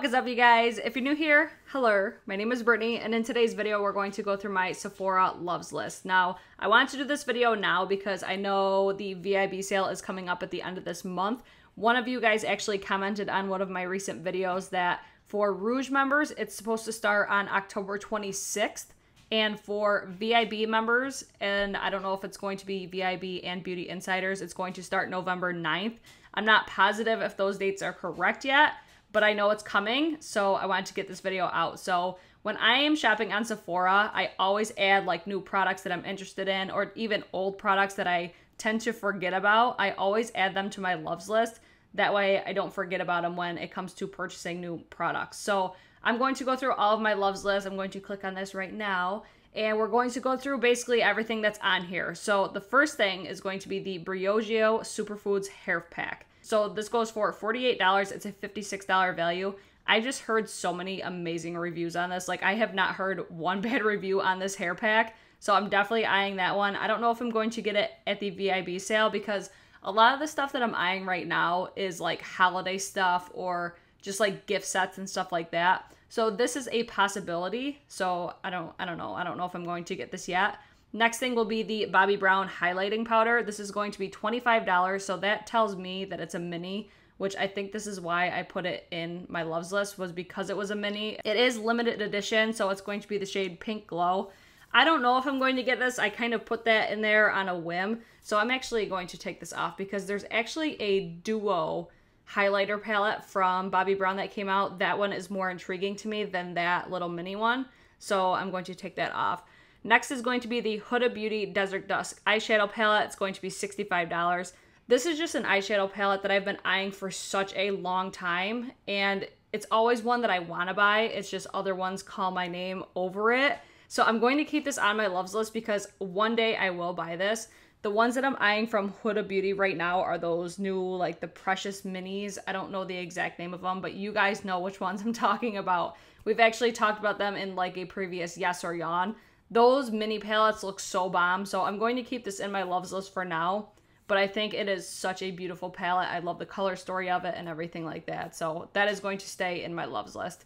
fuck is up, you guys? If you're new here, hello, my name is Brittany, and in today's video we're going to go through my Sephora loves list. Now, I wanted to do this video now because I know the VIB sale is coming up at the end of this month. One of you guys actually commented on one of my recent videos that for Rouge members, it's supposed to start on October 26th, and for VIB members, and I don't know if it's going to be VIB and Beauty Insiders, it's going to start November 9th. I'm not positive if those dates are correct yet, but I know it's coming, so I wanted to get this video out. So when I am shopping on Sephora, I always add like new products that I'm interested in, or even old products that I tend to forget about. I always add them to my loves list. That way I don't forget about them when it comes to purchasing new products. So I'm going to go through all of my loves list. I'm going to click on this right now, and we're going to go through basically everything that's on here. So the first thing is going to be the Briogeo Superfoods Hair Pack. So this goes for $48. It's a $56 value. I just heard so many amazing reviews on this. Like, I have not heard one bad review on this hair pack. So I'm definitely eyeing that one. I don't know if I'm going to get it at the VIB sale because a lot of the stuff that I'm eyeing right now is like holiday stuff or just like gift sets and stuff like that. So this is a possibility. So I don't know. I don't know if I'm going to get this yet. Next thing will be the Bobbi Brown highlighting powder. This is going to be $25, so that tells me that it's a mini, which I think this is why I put it in my loves list, was because it was a mini. It is limited edition, so it's going to be the shade Pink Glow. I don't know if I'm going to get this. I kind of put that in there on a whim, so I'm actually going to take this off because there's actually a duo highlighter palette from Bobbi Brown that came out. That one is more intriguing to me than that little mini one, so I'm going to take that off. Next is going to be the Huda Beauty Desert Dusk eyeshadow palette. It's going to be $65. This is just an eyeshadow palette that I've been eyeing for such a long time, and it's always one that I want to buy. It's just other ones call my name over it. So I'm going to keep this on my loves list because one day I will buy this. The ones that I'm eyeing from Huda Beauty right now are those new, like the Precious Minis. I don't know the exact name of them, but you guys know which ones I'm talking about. We've actually talked about them in like a previous Yes or Yawn. Those mini palettes look so bomb, so I'm going to keep this in my loves list for now, but I think it is such a beautiful palette. I love the color story of it and everything like that, so that is going to stay in my loves list.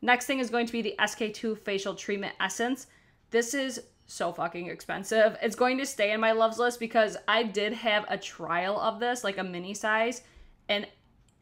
Next thing is going to be the SK-II Facial Treatment Essence. This is so fucking expensive. It's going to stay in my loves list because I did have a trial of this, like a mini size, and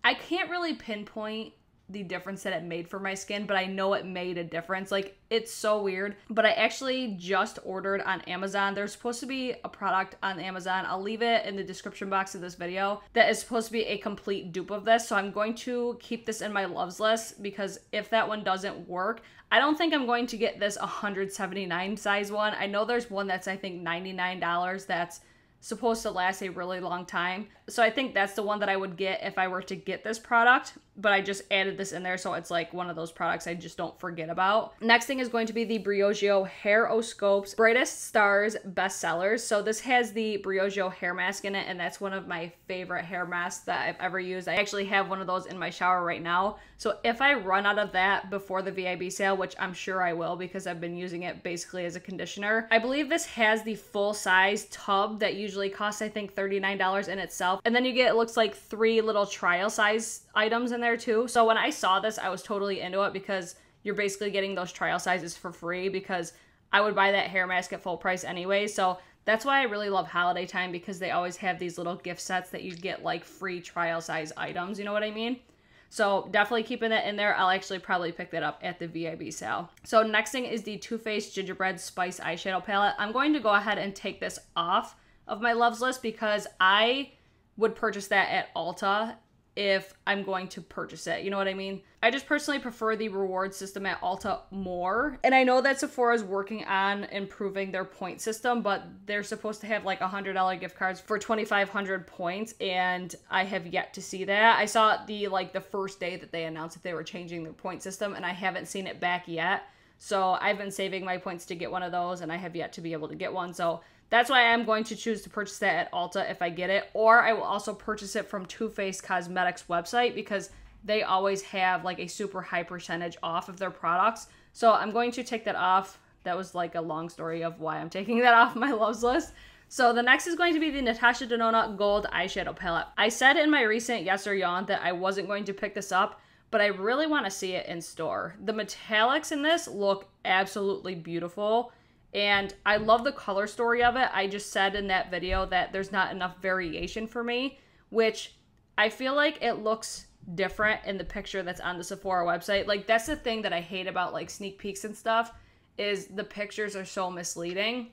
I can't really pinpoint the difference that it made for my skin, but I know it made a difference. Like, it's so weird, but I actually just ordered on Amazon. There's supposed to be a product on Amazon, I'll leave it in the description box of this video, that is supposed to be a complete dupe of this, so I'm going to keep this in my loves list because if that one doesn't work, I don't think I'm going to get this 179 size one. I know there's one that's I think $99 that's supposed to last a really long time. So I think that's the one that I would get if I were to get this product, but I just added this in there so it's like one of those products I just don't forget about. Next thing is going to be the Briogeo Hairoscope's Brightest Stars Bestsellers. So this has the Briogeo hair mask in it, and that's one of my favorite hair masks that I've ever used. I actually have one of those in my shower right now. So if I run out of that before the VIB sale, which I'm sure I will because I've been using it basically as a conditioner, I believe this has the full size tub that usually costs I think $39 in itself. And then you get, it looks like 3 little trial size items in there too. So when I saw this, I was totally into it because you're basically getting those trial sizes for free because I would buy that hair mask at full price anyway. So that's why I really love holiday time because they always have these little gift sets that you get like free trial size items, you know what I mean? So definitely keeping that in there. I'll actually probably pick that up at the VIB sale. So next thing is the Too Faced Gingerbread Spice Eyeshadow Palette. I'm going to go ahead and take this off of my loves list because I would purchase that at Ulta if I'm going to purchase it. You know what I mean? I just personally prefer the reward system at Ulta more. And I know that Sephora is working on improving their point system, but they're supposed to have like $100 gift cards for 2,500 points, and I have yet to see that. I saw it the first day that they announced that they were changing their point system, and I haven't seen it back yet. So I've been saving my points to get one of those, and I have yet to be able to get one. So that's why I'm going to choose to purchase that at Ulta if I get it, or I will also purchase it from Too Faced Cosmetics website because they always have like a super high percentage off of their products. So I'm going to take that off. That was like a long story of why I'm taking that off my loves list. So the next is going to be the Natasha Denona Gold Eyeshadow Palette. I said in my recent Yes or Yawn that I wasn't going to pick this up, but I really want to see it in store. The metallics in this look absolutely beautiful, and I love the color story of it. I just said in that video that there's not enough variation for me, which I feel like it looks different in the picture that's on the Sephora website. Like, that's the thing that I hate about like sneak peeks and stuff, is the pictures are so misleading.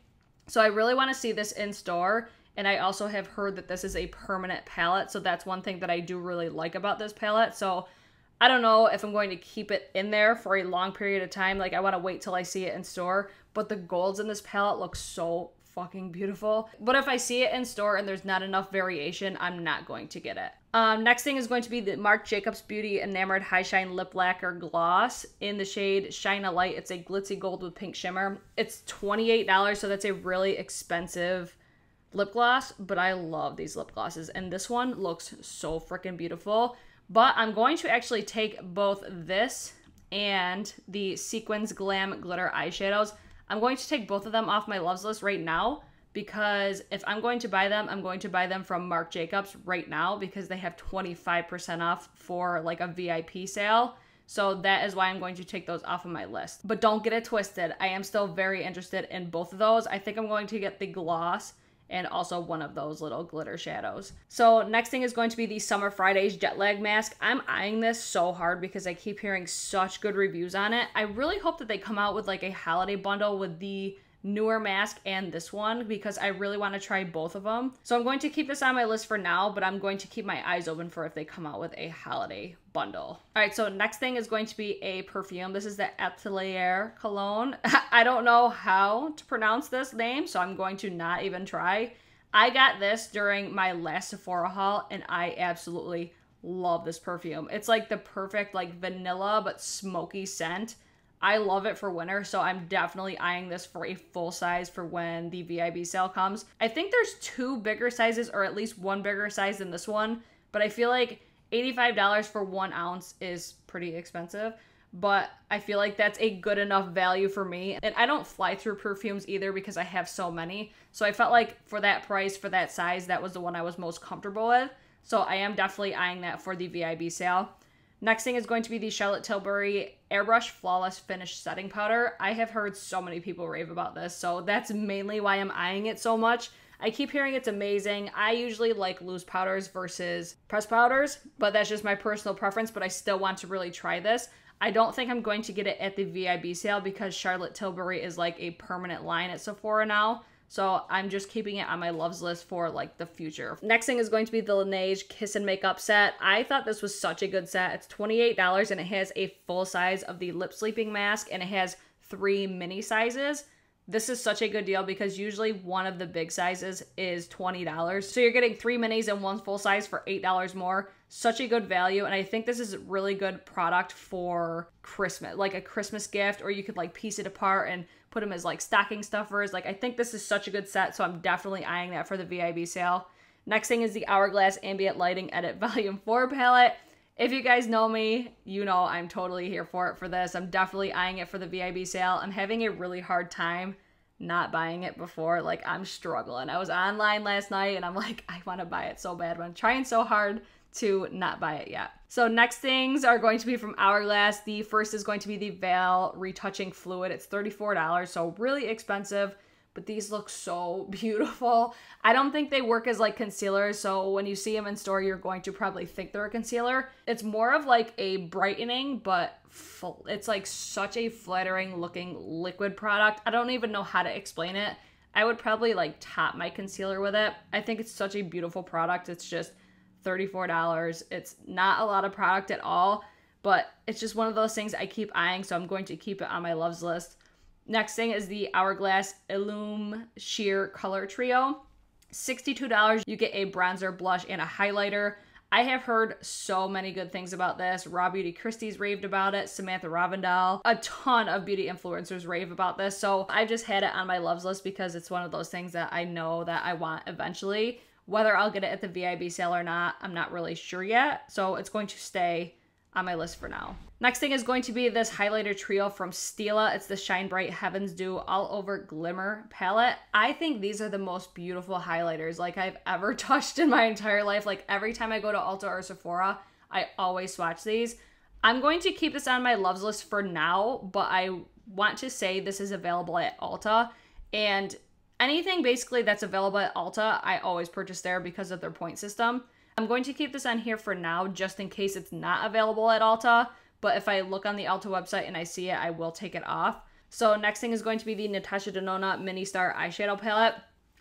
So I really want to see this in store. And I also have heard that this is a permanent palette, so that's one thing that I do really like about this palette. So I don't know if I'm going to keep it in there for a long period of time. Like, I want to wait till I see it in store. But the golds in this palette look so fucking beautiful. But if I see it in store and there's not enough variation, I'm not going to get it. Next thing is going to be the Marc Jacobs Beauty Enamored High Shine Lip Lacquer Gloss in the shade Shine a Light. It's a glitzy gold with pink shimmer. It's $28, so that's a really expensive lip gloss, but I love these lip glosses, and this one looks so freaking beautiful. But I'm going to actually take both this and the Sequins Glam Glitter eyeshadows. I'm going to take both of them off my loves list right now, because if I'm going to buy them, I'm going to buy them from Marc Jacobs right now, because they have 25% off for like a VIP sale. So that is why I'm going to take those off of my list. But don't get it twisted, I am still very interested in both of those. I think I'm going to get the gloss and also one of those little glitter shadows. So next thing is going to be the Summer Fridays Jet Lag Mask. I'm eyeing this so hard because I keep hearing such good reviews on it. I really hope that they come out with like a holiday bundle with the newer mask and this one, because I really want to try both of them. So I'm going to keep this on my list for now, but I'm going to keep my eyes open for if they come out with a holiday bundle. All right, so next thing is going to be a perfume. This is the Atelier Cologne. I don't know how to pronounce this name, so I'm going to not even try. I got this during my last Sephora haul, and I absolutely love this perfume. It's like the perfect like vanilla but smoky scent. I love it for winter, so I'm definitely eyeing this for a full size for when the VIB sale comes. I think there's 2 bigger sizes, or at least 1 bigger size than this one, but I feel like $85 for 1 ounce is pretty expensive, but I feel like that's a good enough value for me. And I don't fly through perfumes either because I have so many, so I felt like for that price, for that size, that was the one I was most comfortable with. So I am definitely eyeing that for the VIB sale. Next thing is going to be the Charlotte Tilbury Airbrush Flawless Finish Setting Powder. I have heard so many people rave about this, so that's mainly why I'm eyeing it so much. I keep hearing it's amazing. I usually like loose powders versus pressed powders, but that's just my personal preference, but I still want to really try this. I don't think I'm going to get it at the VIB sale because Charlotte Tilbury is like a permanent line at Sephora now. So I'm just keeping it on my loves list for like the future. Next thing is going to be the Laneige Kiss and Makeup set. I thought this was such a good set. It's $28 and it has a full size of the lip sleeping mask and it has 3 mini sizes. This is such a good deal because usually one of the big sizes is $20. So you're getting 3 minis and 1 full size for $8 more. Such a good value, and I think this is a really good product for Christmas, like a Christmas gift, or you could like piece it apart and put them as like stocking stuffers. Like, I think this is such a good set, so I'm definitely eyeing that for the VIB sale. Next thing is the Hourglass Ambient Lighting Edit Volume 4 palette. If you guys know me, you know I'm totally here for it for this. I'm definitely eyeing it for the VIB sale. I'm having a really hard time not buying it before. Like, I'm struggling. I was online last night and I'm like, I want to buy it so bad, but I'm trying so hard to not buy it yet. So next things are going to be from Hourglass. The first is going to be the Veil Retouching Fluid. It's $34, so really expensive, but these look so beautiful. I don't think they work as like concealers, so when you see them in store, you're going to probably think they're a concealer. It's more of like a brightening, but it's like such a flattering looking liquid product. I don't even know how to explain it. I would probably like top my concealer with it. I think it's such a beautiful product. It's just $34. It's not a lot of product at all, but it's just one of those things I keep eyeing, so I'm going to keep it on my loves list. Next thing is the Hourglass Illume Sheer Color Trio. $62. You get a bronzer, blush, and a highlighter. I have heard so many good things about this. Raw Beauty Christie's raved about it. Samantha Ravindal. A ton of beauty influencers rave about this. So I just had it on my loves list because it's one of those things that I know that I want eventually. Whether I'll get it at the VIB sale or not, I'm not really sure yet. So it's going to stay on my list for now. Next thing is going to be this highlighter trio from Stila. It's the Shine Bright Heavens Dew All Over Glimmer palette. I think these are the most beautiful highlighters like I've ever touched in my entire life. Like every time I go to Ulta or Sephora, I always swatch these. I'm going to keep this on my loves list for now, but I want to say this is available at Ulta, and anything basically that's available at Ulta, I always purchase there because of their point system. I'm going to keep this on here for now just in case it's not available at Ulta, but if I look on the Ulta website and I see it, I will take it off. So next thing is going to be the Natasha Denona Mini Star eyeshadow palette.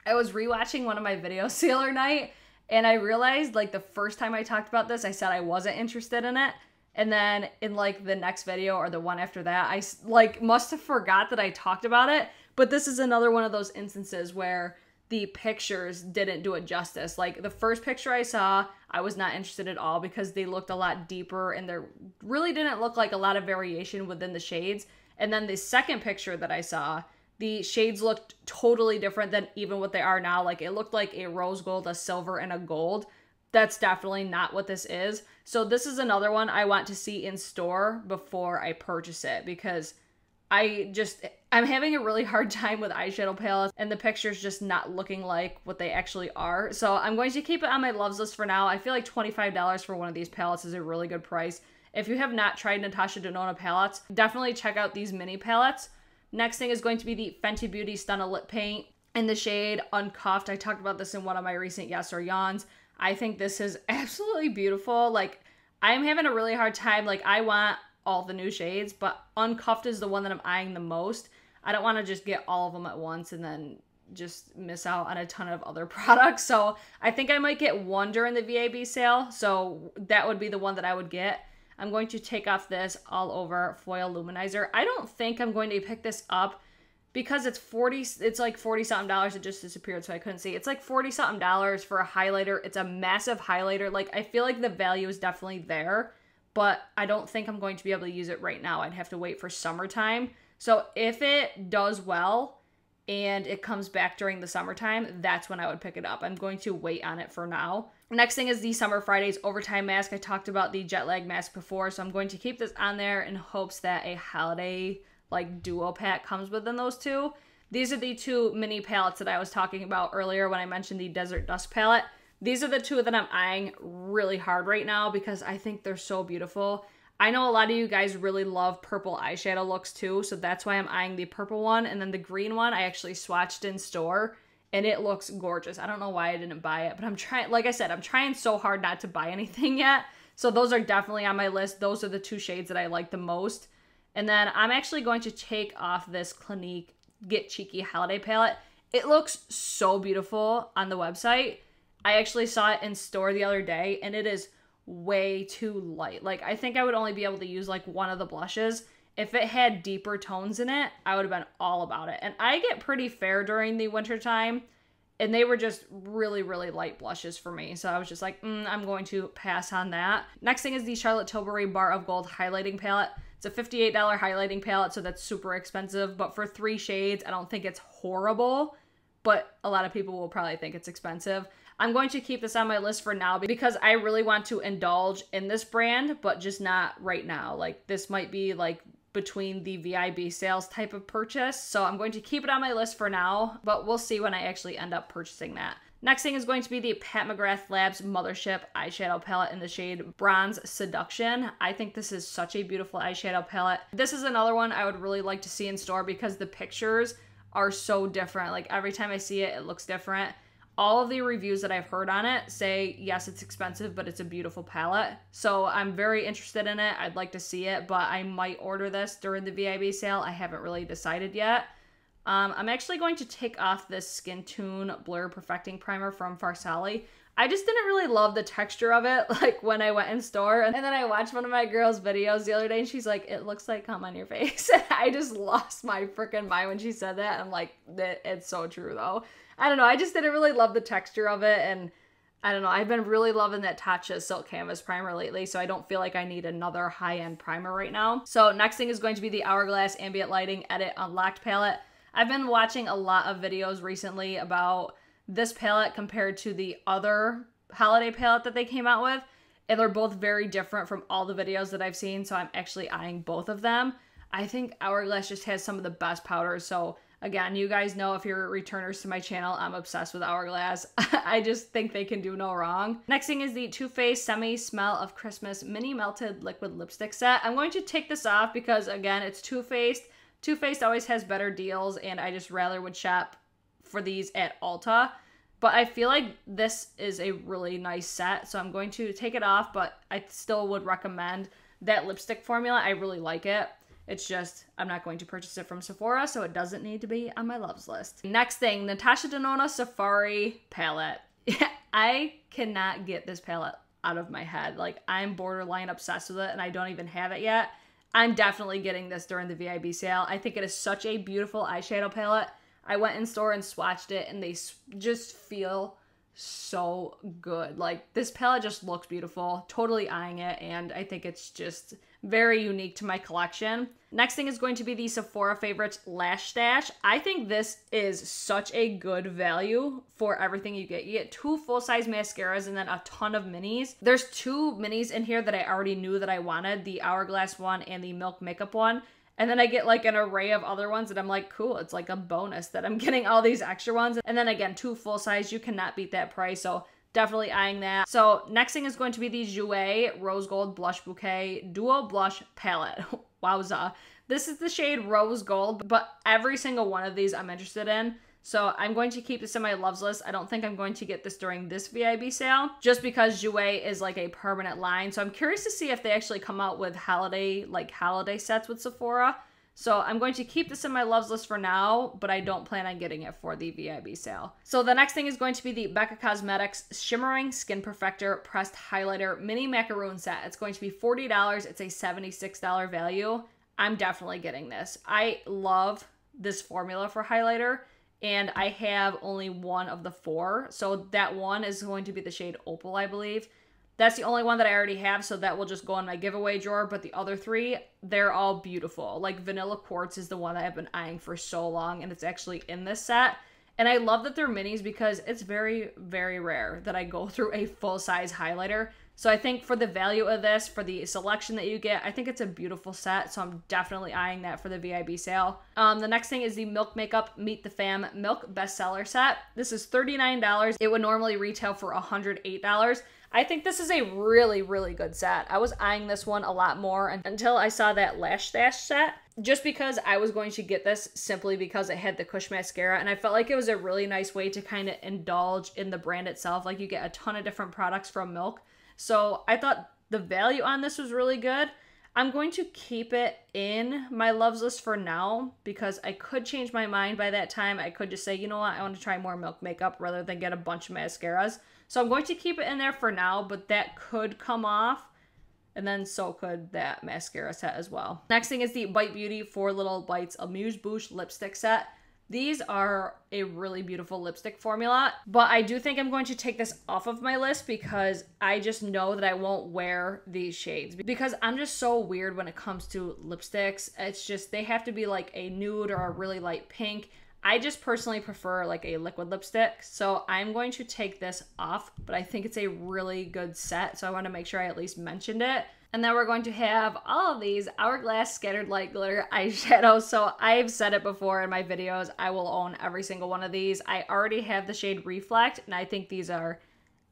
I was rewatching one of my videos the other night, and I realized, like, the first time I talked about this, I said I wasn't interested in it. And then in, like, the next video or the one after that, I, like, must have forgot that I talked about it. But this is another one of those instances where the pictures didn't do it justice. Like, the first picture I saw, I was not interested at all because they looked a lot deeper and there really didn't look like a lot of variation within the shades. And then the second picture that I saw, the shades looked totally different than even what they are now. Like, it looked like a rose gold, a silver, and a gold. That's definitely not what this is. So this is another one I want to see in store before I purchase it, because I'm having a really hard time with eyeshadow palettes and the picture's just not looking like what they actually are. So I'm going to keep it on my loves list for now. I feel like $25 for one of these palettes is a really good price. If you have not tried Natasha Denona palettes, definitely check out these mini palettes. Next thing is going to be the Fenty Beauty Stunna Lip Paint in the shade Uncuffed. I talked about this in one of my recent Yes or Yawns. I think this is absolutely beautiful. Like, I'm having a really hard time. Like, I want all the new shades, but Uncuffed is the one that I'm eyeing the most. I don't want to just get all of them at once and then just miss out on a ton of other products. So I think I might get one during the VIB sale. So that would be the one that I would get. I'm going to take off this All Over Foil Luminizer. I don't think I'm going to pick this up because it's like 40 something dollars. It just disappeared, so I couldn't see. It's like 40 something dollars for a highlighter. It's a massive highlighter. Like, I feel like the value is definitely there, but I don't think I'm going to be able to use it right now. I'd have to wait for summertime. So if it does well and it comes back during the summertime, that's when I would pick it up. I'm going to wait on it for now. Next thing is the Summer Fridays Overtime Mask. I talked about the jet lag mask before, so I'm going to keep this on there in hopes that a holiday, like, duo pack comes within those two. These are the two mini palettes that I was talking about earlier when I mentioned the Desert Dust palette. These are the two that I'm eyeing really hard right now because I think they're so beautiful. I know a lot of you guys really love purple eyeshadow looks too, so that's why I'm eyeing the purple one. And then the green one I actually swatched in store, and it looks gorgeous. I don't know why I didn't buy it, but I'm trying, like I said, I'm trying so hard not to buy anything yet. So those are definitely on my list. Those are the two shades that I like the most. And then I'm actually going to take off this Clinique Get Cheeky Holiday palette. It looks so beautiful on the website. I actually saw it in store the other day, and it is way too light. Like, I think I would only be able to use like one of the blushes. If it had deeper tones in it, I would have been all about it. And I get pretty fair during the winter time, and they were just really, really light blushes for me. So I was just like, I'm going to pass on that. Next thing is the Charlotte Tilbury Bar of Gold highlighting palette. It's a $58 highlighting palette, so that's super expensive. But for 3 shades, I don't think it's horrible, but a lot of people will probably think it's expensive. I'm going to keep this on my list for now because I really want to indulge in this brand, but just not right now. Like, this might be like between the VIB sales type of purchase. So I'm going to keep it on my list for now, but we'll see when I actually end up purchasing that. Next thing is going to be the Pat McGrath Labs Mothership eyeshadow palette in the shade Bronze Seduction. I think this is such a beautiful eyeshadow palette. This is another one I would really like to see in store because the pictures are so different. Like, every time I see it, it looks different. All of the reviews that I've heard on it say, yes, it's expensive, but it's a beautiful palette. So I'm very interested in it. I'd like to see it, but I might order this during the VIB sale. I haven't really decided yet. I'm actually going to take off this Skin Tune Blur Perfecting Primer from Farsali. I just didn't really love the texture of it, like, when I went in store. And then I watched one of my girls' videos the other day, and she's like, it looks like cum on your face. And I just lost my freaking mind when she said that. I'm like, it's so true, though. I don't know. I just didn't really love the texture of it. And I don't know. I've been really loving that Tatcha Silk Canvas Primer lately, so I don't feel like I need another high-end primer right now. So next thing is going to be the Hourglass Ambient Lighting Edit Unlocked palette. I've been watching a lot of videos recently about this palette compared to the other holiday palette that they came out with, and they're both very different from all the videos that I've seen, so I'm actually eyeing both of them. I think Hourglass just has some of the best powders, so Again, you guys know if you're returners to my channel, I'm obsessed with Hourglass. I just think they can do no wrong. Next thing is the Too Faced Semi Smell of Christmas Mini Melted Liquid Lipstick Set. I'm going to take this off because, again, it's Too Faced. Too Faced always has better deals, and I just rather would shop for these at Ulta. But I feel like this is a really nice set, so I'm going to take it off, but I still would recommend that lipstick formula. I really like it. It's just, I'm not going to purchase it from Sephora, so it doesn't need to be on my loves list. Next thing, Natasha Denona Safari palette. I cannot get this palette out of my head. Like, I'm borderline obsessed with it, and I don't even have it yet. I'm definitely getting this during the VIB sale. I think it is such a beautiful eyeshadow palette. I went in store and swatched it, and they just feel so good. Like, this palette just looks beautiful. Totally eyeing it, and I think it's just very unique to my collection. Next thing is going to be the Sephora Favorites Lash Stash. I think this is such a good value for everything you get. You get 2 full-size mascaras and then a ton of minis. There's 2 minis in here that I already knew that I wanted, the Hourglass one and the Milk Makeup one. And then I get like an array of other ones that I'm like, cool, it's like a bonus that I'm getting all these extra ones. And then again, 2 full size, you cannot beat that price. So definitely eyeing that. So next thing is going to be the Jouer Rose Gold Blush Bouquet Duo Blush Palette. Wowza. This is the shade Rose Gold, but every single one of these I'm interested in. So I'm going to keep this in my loves list. I don't think I'm going to get this during this VIB sale, just because Jouer is like a permanent line. So I'm curious to see if they actually come out with holiday sets with Sephora. So I'm going to keep this in my loves list for now, but I don't plan on getting it for the VIB sale. So the next thing is going to be the Becca Cosmetics Shimmering Skin Perfector Pressed Highlighter Mini Macaroon Set. It's going to be $40. It's a $76 value. I'm definitely getting this. I love this formula for highlighter, and I have only one of the 4. So that one is going to be the shade Opal, I believe. That's the only one that I already have, so that will just go in my giveaway drawer. But the other 3, they're all beautiful. Like Vanilla Quartz is the one that I've been eyeing for so long, and it's actually in this set. And I love that they're minis because it's very, very rare that I go through a full-size highlighter. So I think for the value of this, for the selection that you get, I think it's a beautiful set. So I'm definitely eyeing that for the VIB sale. The next thing is the Milk Makeup Meet the Fam Milk Bestseller Set. This is $39. It would normally retail for $108. I think this is a really, really good set. I was eyeing this one a lot more until I saw that Lash Stash set, just because I was going to get this simply because it had the Kush Mascara, and I felt like it was a really nice way to kind of indulge in the brand itself. Like, you get a ton of different products from Milk. So I thought the value on this was really good. I'm going to keep it in my loves list for now because I could change my mind by that time. I could just say, you know what, I want to try more Milk makeup rather than get a bunch of mascaras. So I'm going to keep it in there for now, but that could come off, and then so could that mascara set as well. Next thing is the Bite Beauty 4 Little Bites Amuse Bouche Lipstick Set. These are a really beautiful lipstick formula, but I do think I'm going to take this off of my list because I just know that I won't wear these shades because I'm just so weird when it comes to lipsticks. It's just, they have to be like a nude or a really light pink. I just personally prefer like a liquid lipstick, so I'm going to take this off, but I think it's a really good set, so I want to make sure I at least mentioned it. And then we're going to have all of these Hourglass Scattered Light Glitter eyeshadows. So I've said it before in my videos, I will own every single one of these. I already have the shade Reflect, and I think these are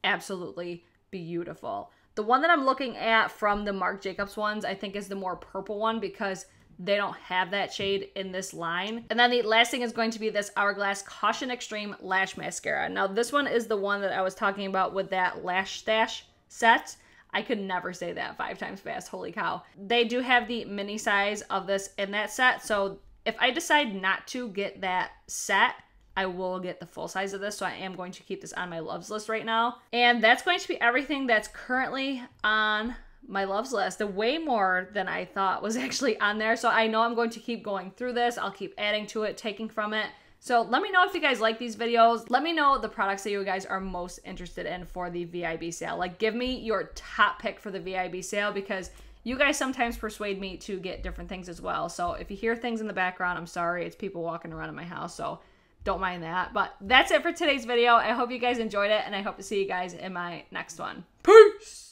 absolutely beautiful. The one that I'm looking at from the Marc Jacobs ones, I think is the more purple one because they don't have that shade in this line. And then the last thing is going to be this Hourglass Caution Extreme Lash Mascara. Now this one is the one that I was talking about with that Lash Stash set. I could never say that 5 times fast, holy cow. They do have the mini size of this in that set, so if I decide not to get that set, I will get the full size of this, so I am going to keep this on my loves list right now. And that's going to be everything that's currently on my loves list. Way more than I thought was actually on there, so I know I'm going to keep going through this. I'll keep adding to it, taking from it. So let me know if you guys like these videos. Let me know the products that you guys are most interested in for the VIB sale. Like, give me your top pick for the VIB sale because you guys sometimes persuade me to get different things as well. So if you hear things in the background, I'm sorry. It's people walking around in my house, so don't mind that. But that's it for today's video. I hope you guys enjoyed it, and I hope to see you guys in my next one. Peace!